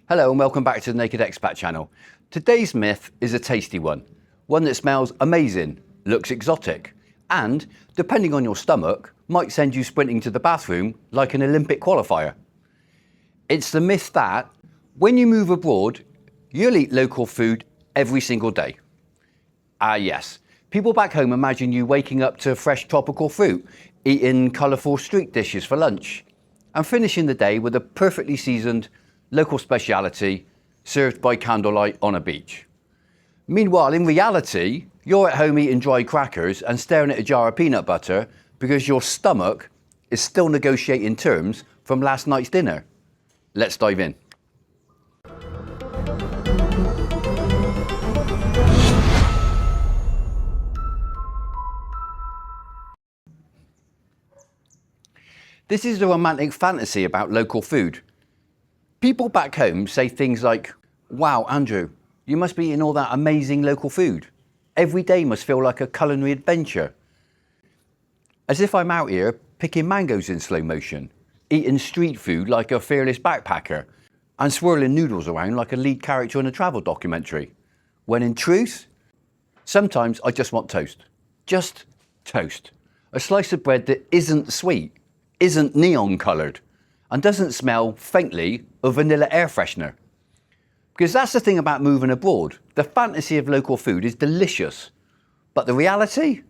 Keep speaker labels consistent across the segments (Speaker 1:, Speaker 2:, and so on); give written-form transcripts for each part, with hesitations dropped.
Speaker 1: Hello and welcome back to the Naked Expat channel. Today's myth is a tasty one that smells amazing, looks exotic, and, depending on your stomach, might send you sprinting to the bathroom like an Olympic qualifier. It's the myth that, when you move abroad, you'll eat local food every single day. Ah yes, people back home imagine you waking up to fresh tropical fruit, eating colourful street dishes for lunch, and finishing the day with a perfectly seasoned local speciality served by candlelight on a beach. Meanwhile, in reality, you're at home eating dry crackers and staring at a jar of peanut butter because your stomach is still negotiating terms from last night's dinner. Let's dive in. This is the romantic fantasy about local food. People back home say things like, "Wow, Andrew, you must be eating all that amazing local food. Every day must feel like a culinary adventure." As if I'm out here picking mangoes in slow motion, eating street food like a fearless backpacker, and swirling noodles around like a lead character in a travel documentary. When in truth, sometimes I just want toast. Just toast. A slice of bread that isn't sweet, isn't neon coloured, and doesn't smell faintly of vanilla air freshener. Because that's the thing about moving abroad. The fantasy of local food is delicious, but the reality?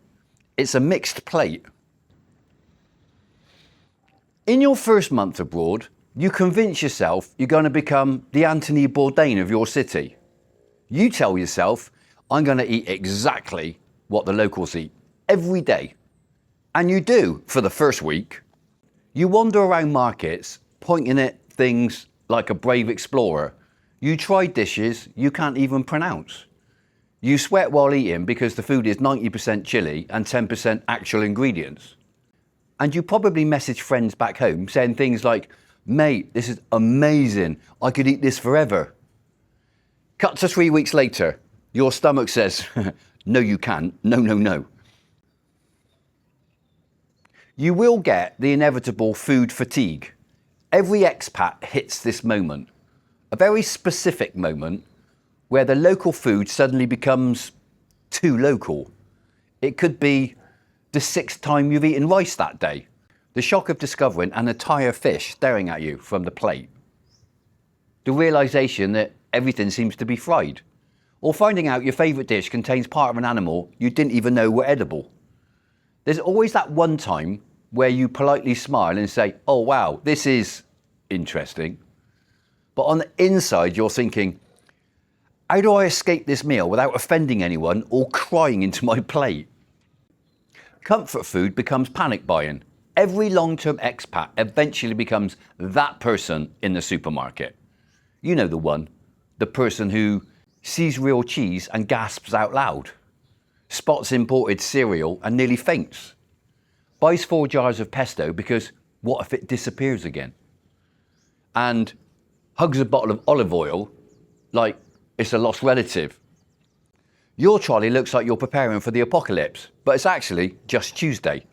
Speaker 1: It's a mixed plate. In your first month abroad, you convince yourself you're going to become the Anthony Bourdain of your city. You tell yourself, I'm going to eat exactly what the locals eat, every day. And you do for the first week. You wander around markets, pointing at things like a brave explorer. You try dishes you can't even pronounce. You sweat while eating because the food is 90% chili and 10% actual ingredients. And you probably message friends back home saying things like, "Mate, this is amazing. I could eat this forever." Cut to 3 weeks later, your stomach says, "No, you can't. No, no, no." You will get the inevitable food fatigue. Every expat hits this moment, a very specific moment where the local food suddenly becomes too local. It could be the 6th time you've eaten rice that day, the shock of discovering an entire fish staring at you from the plate, the realisation that everything seems to be fried, or finding out your favourite dish contains part of an animal you didn't even know were edible. There's always that one time where you politely smile and say, "Oh wow, this is interesting." But on the inside, you're thinking, how do I escape this meal without offending anyone or crying into my plate? Comfort food becomes panic buying. Every long-term expat eventually becomes that person in the supermarket. You know the one, the person who sees real cheese and gasps out loud, spots imported cereal and nearly faints, buys 4 jars of pesto because what if it disappears again? And hugs a bottle of olive oil like it's a lost relative. Your trolley looks like you're preparing for the apocalypse, but it's actually just Tuesday.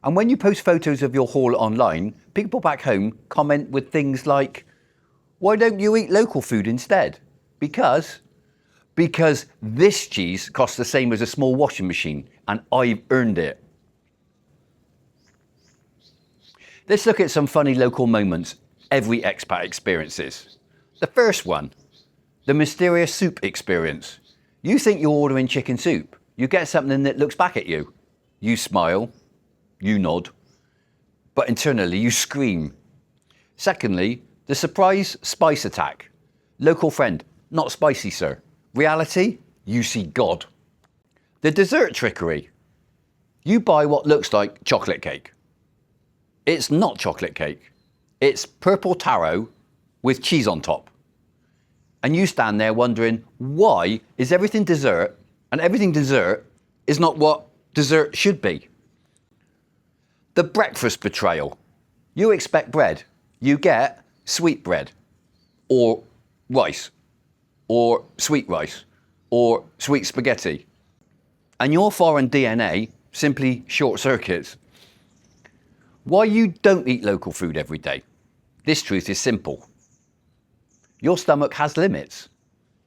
Speaker 1: And when you post photos of your haul online, people back home comment with things like, "Why don't you eat local food instead?" Because this cheese costs the same as a small washing machine and I've earned it. Let's look at some funny local moments every expat experiences. The first one, the mysterious soup experience. You think you're ordering chicken soup. You get something that looks back at you. You smile, you nod, but internally you scream. Secondly, the surprise spice attack. Local friend, "Not spicy, sir." Reality, you see God. The dessert trickery. You buy what looks like chocolate cake. It's not chocolate cake. It's purple taro with cheese on top. And you stand there wondering, why is everything dessert and everything dessert is not what dessert should be? The breakfast betrayal. You expect bread. You get sweet bread, or rice, or sweet rice, or sweet spaghetti. And your foreign DNA simply short circuits. Why you don't eat local food every day? This truth is simple. Your stomach has limits.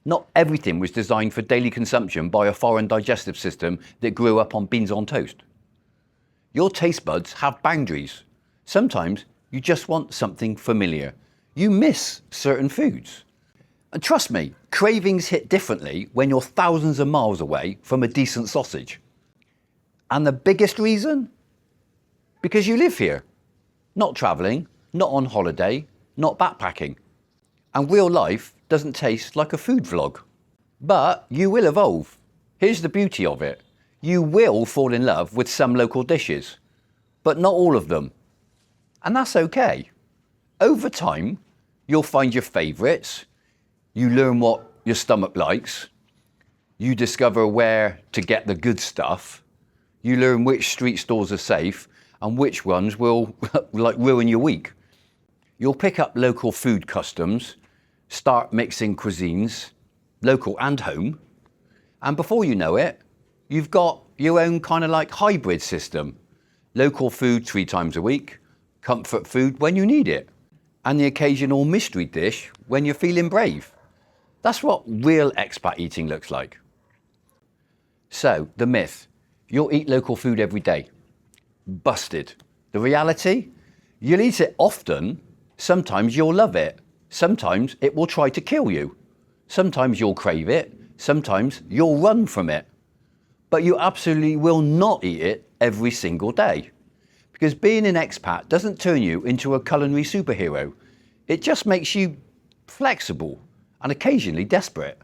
Speaker 1: Not everything was designed for daily consumption by a foreign digestive system that grew up on beans on toast. Your taste buds have boundaries. Sometimes you just want something familiar. You miss certain foods. And trust me, cravings hit differently when you're thousands of miles away from a decent sausage. And the biggest reason? Because you live here. Not travelling, not on holiday, not backpacking. And real life doesn't taste like a food vlog. But you will evolve. Here's the beauty of it. You will fall in love with some local dishes, but not all of them. And that's okay. Over time, you'll find your favourites. You learn what your stomach likes. You discover where to get the good stuff. You learn which street stores are safe and which ones will ruin your week. You'll pick up local food customs, start mixing cuisines, local and home, and before you know it, you've got your own kind of like hybrid system. Local food 3 times a week, comfort food when you need it, and the occasional mystery dish when you're feeling brave. That's what real expat eating looks like. So, the myth, you'll eat local food every day. Busted. The reality, you'll eat it often, sometimes you'll love it, sometimes it will try to kill you. Sometimes you'll crave it, sometimes you'll run from it. But you absolutely will not eat it every single day. Because being an expat doesn't turn you into a culinary superhero. It just makes you flexible and occasionally desperate.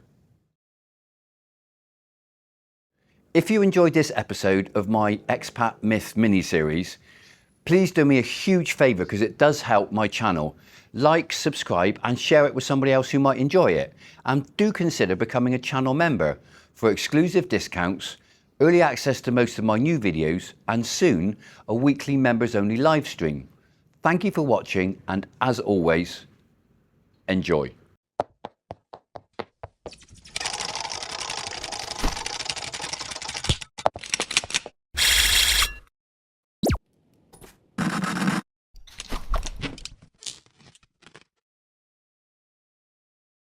Speaker 1: If you enjoyed this episode of my Expat Myth Mini-Series, please do me a huge favour because it does help my channel. Like, subscribe and share it with somebody else who might enjoy it. And do consider becoming a channel member for exclusive discounts, early access to most of my new videos, and soon a weekly members only live stream. Thank you for watching, and as always, enjoy.